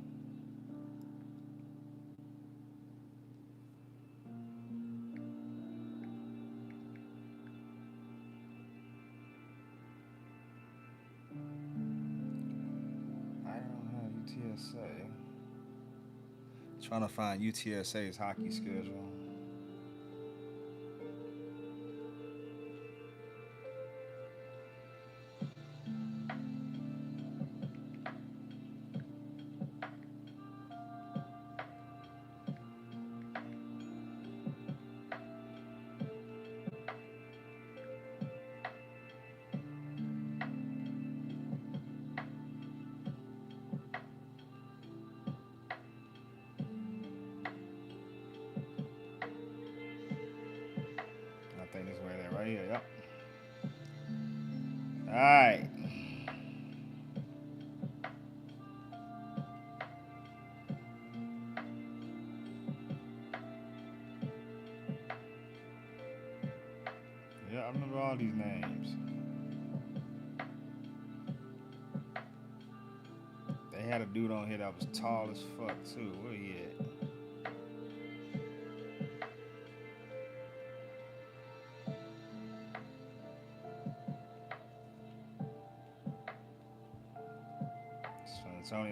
Speaker 1: UTSA. Trying to find UTSA's hockey schedule. I think this is where they're right here. Yep. All right. Yeah, I remember all these names. They had a dude on here that was tall as fuck too. Where he at?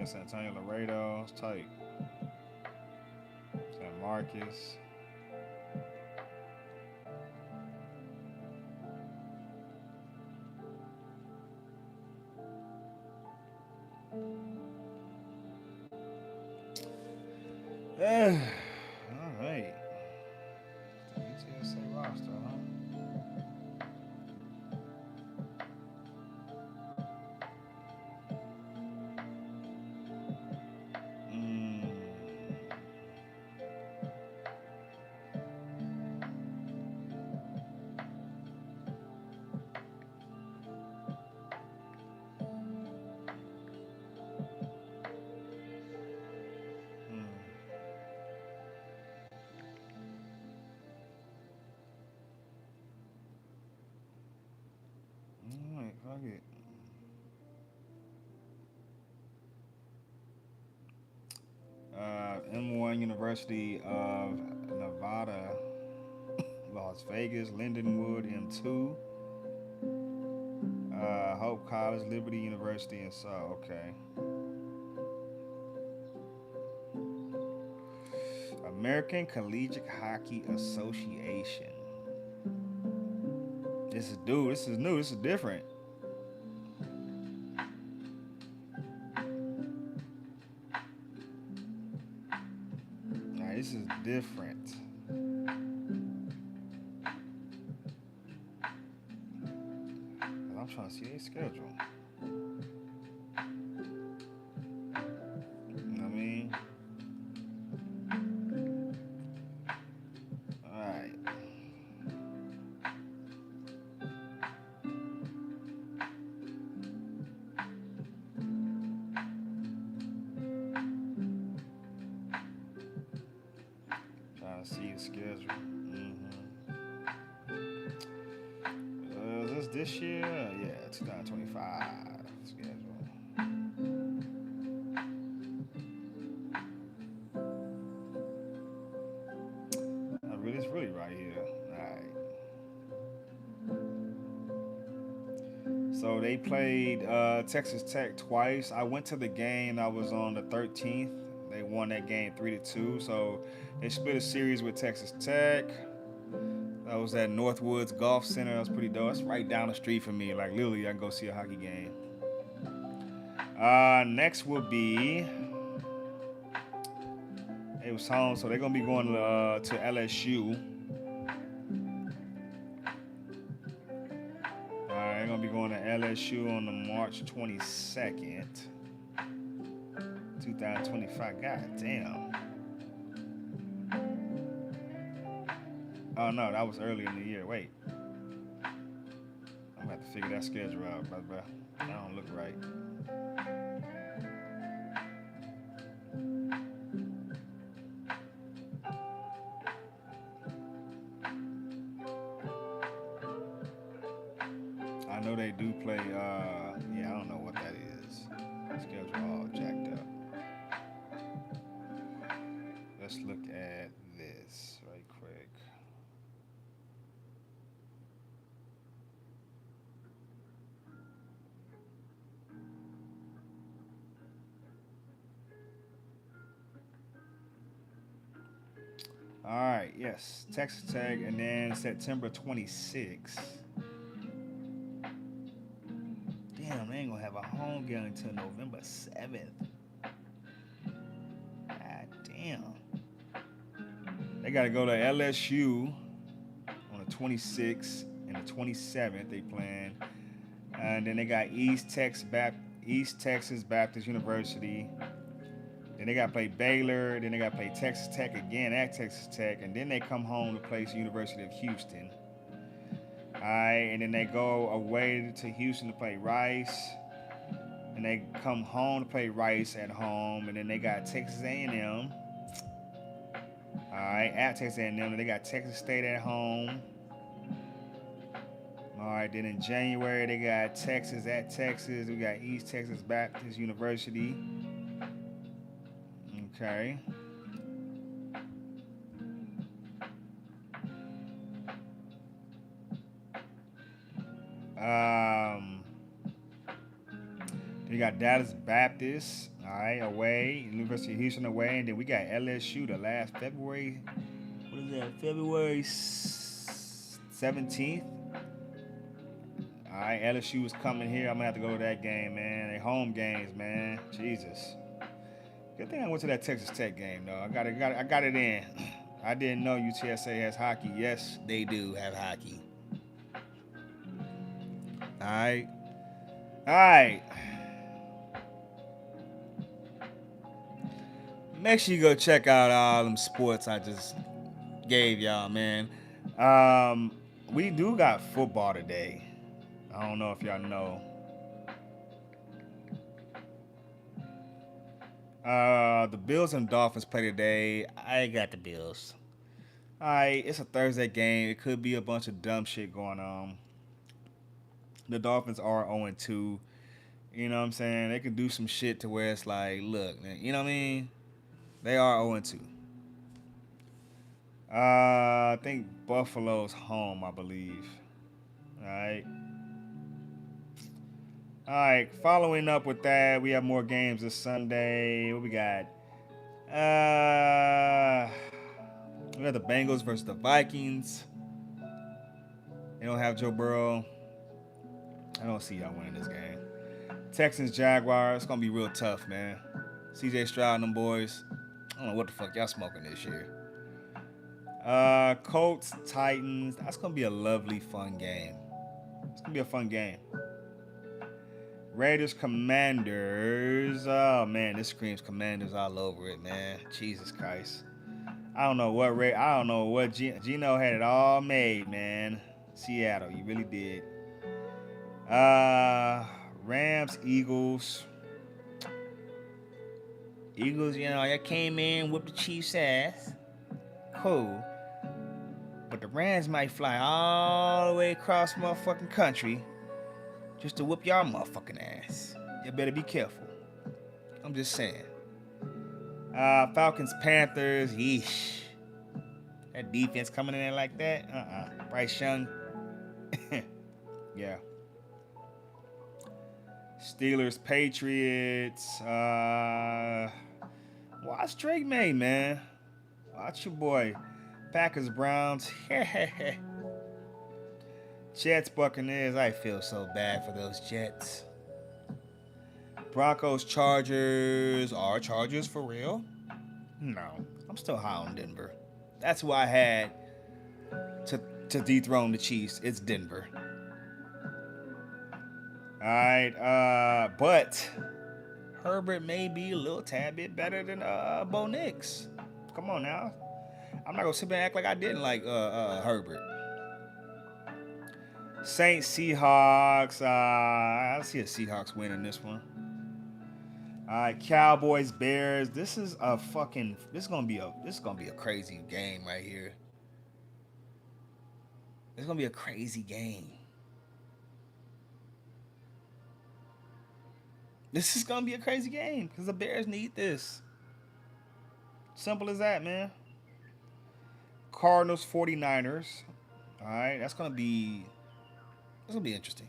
Speaker 1: San Antonio, Laredo, it's tight. San Marcos. All right. The UTSA roster, huh? Mm. Mm. All right, fuck it. M1 University of Nevada, Las Vegas, Lindenwood M2, Hope College, Liberty University, and so okay. American Collegiate Hockey Association. This is new. This is new. This is different. Nah, this is different. I'm trying to see their schedule. You know what I mean? All right. Trying to see the schedule. Is this year? Yeah, 2025 schedule. It's really right here. All right. So they played Texas Tech twice. I went to the game. I was on the 13th. They won that game 3-2. So they split a series with Texas Tech. That was at Northwoods Golf Center. That was pretty dope. It's right down the street from me. Like literally, I can go see a hockey game. Next will be. It was home, so they're gonna be going to LSU. They're gonna be going to LSU on the March 22nd, 2025. God damn. Oh no, that was early in the year. Wait. I'm gonna have to figure that schedule out, brother. That don't look right. I know they do play, yeah, I don't know what that is. Schedule all jacked up. Let's look at this right quick. All right, yes, Texas Tech, and then September 26th. Damn, they ain't gonna have a home game until November 7th. God damn. They gotta go to LSU on the 26th and the 27th. They playing, and then they got East Texas Baptist University. Then they got to play Baylor. Then they got to play Texas Tech again at Texas Tech. And then they come home to play the University of Houston. All right, and then they go away to Houston to play Rice. And they come home to play Rice at home. And then they got Texas A&M. All right, at Texas A&M. Then they got Texas State at home. All right, then in January they got Texas at Texas. We got East Texas Baptist University. Okay. We got Dallas Baptist, all right, away. University of Houston away, and then we got LSU the last February. What is that? February 17th. All right, LSU is coming here. I'm gonna have to go to that game, man. They home games, man. Jesus. Good thing I went to that Texas Tech game, though. I got it in. I didn't know UTSA has hockey. Yes, they do have hockey. All right. All right. Make sure you go check out all them sports I just gave y'all, man. We do got football today. I don't know if y'all know. The Bills and Dolphins play today. I got the Bills. All right, it's a Thursday game. It could be a bunch of dumb shit going on. The Dolphins are 0-2. You know what I'm saying? They can do some shit to where it's like, look, man, you know what I mean? They are 0-2. I think Buffalo's home, I believe. All right. All right. Following up with that, we have more games this Sunday. What we got? We got the Bengals versus the Vikings. They don't have Joe Burrow. I don't see y'all winning this game. Texans, Jaguars. It's going to be real tough, man. CJ Stroud and them boys. I don't know what the fuck y'all smoking this year. Colts, Titans. That's going to be a lovely, fun game. It's going to be a fun game. Raiders, Commanders. Oh, man, this screams Commanders all over it, man. Jesus Christ. I don't know what Gino had it all made, man. Seattle, you really did. Rams, Eagles. Eagles, you know, I came in, whooped the Chiefs' ass. Cool. But the Rams might fly all the way across motherfucking country just to whoop y'all motherfucking ass. You better be careful. I'm just saying. Falcons, Panthers, yeesh. That defense coming in there like that? Bryce Young. Yeah. Steelers, Patriots. Watch Drake May, man. Watch your boy. Packers, Browns. Jets, Buccaneers. I feel so bad for those Jets. Broncos, Chargers. Are Chargers for real? No. I'm still high on Denver. That's who I had to dethrone the Chiefs. It's Denver. All right, but Herbert may be a little tad bit better than Bo Nix. Come on now. I'm not going to sit back and act like I didn't like Herbert. Saints, Seahawks. I see a Seahawks win in this one. All right, Cowboys, Bears. This is gonna be a crazy game right here. It's gonna be a crazy game. This is gonna be a crazy game because the Bears need this. Simple as that, man. Cardinals, 49ers. All right, that's gonna be interesting.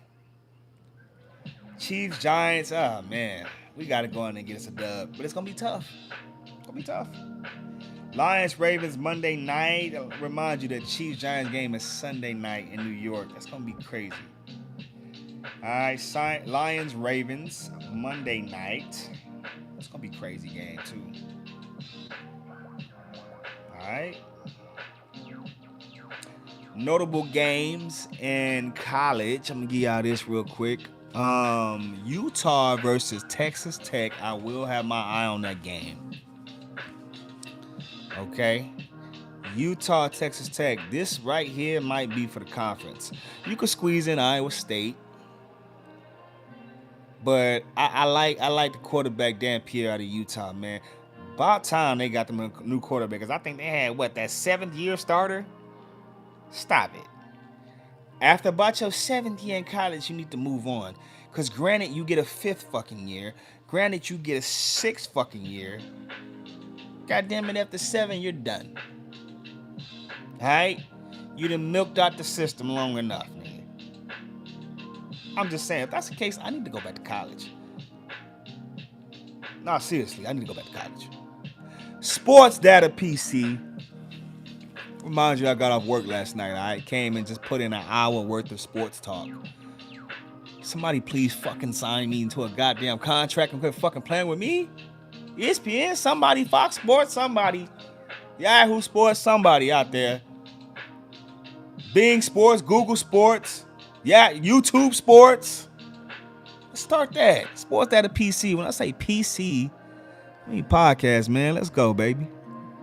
Speaker 1: Chiefs, Giants. Oh man, we gotta go in and get us a dub, but it's gonna be tough. It's gonna be tough. Lions Ravens Monday night. I'll remind you that Chiefs Giants game is Sunday night in New York. That's gonna be crazy. All right, Lions Ravens Monday night. It's gonna be a crazy game too. All right. Notable games in college. I'm gonna give y'all this real quick. Utah versus Texas Tech. I will have my eye on that game. Okay. Utah, Texas Tech. This right here might be for the conference. You could squeeze in Iowa State, but I like the quarterback Dan Pierre out of Utah, man. About time they got them a new quarterback, because I think they had that 7th-year starter. Stop it. After about your 7th year in college, you need to move on. Because granted, you get a 5th fucking year. Granted, you get a 6th fucking year. God damn it, after 7, you're done. Alright? You done milked out the system long enough, man. I'm just saying, if that's the case, I need to go back to college. No, seriously, I need to go back to college. Sportsdatapc. Remind you, I got off work last night. I came and just put in an hour worth of sports talk. Somebody please fucking sign me into a goddamn contract and quit fucking playing with me. ESPN, somebody, Fox Sports, somebody, Yahoo Sports, somebody out there. Bing Sports, Google Sports, yeah, YouTube Sports. Let's start that. Sportsdatapc. When I say PC, I mean podcast, man. Let's go, baby.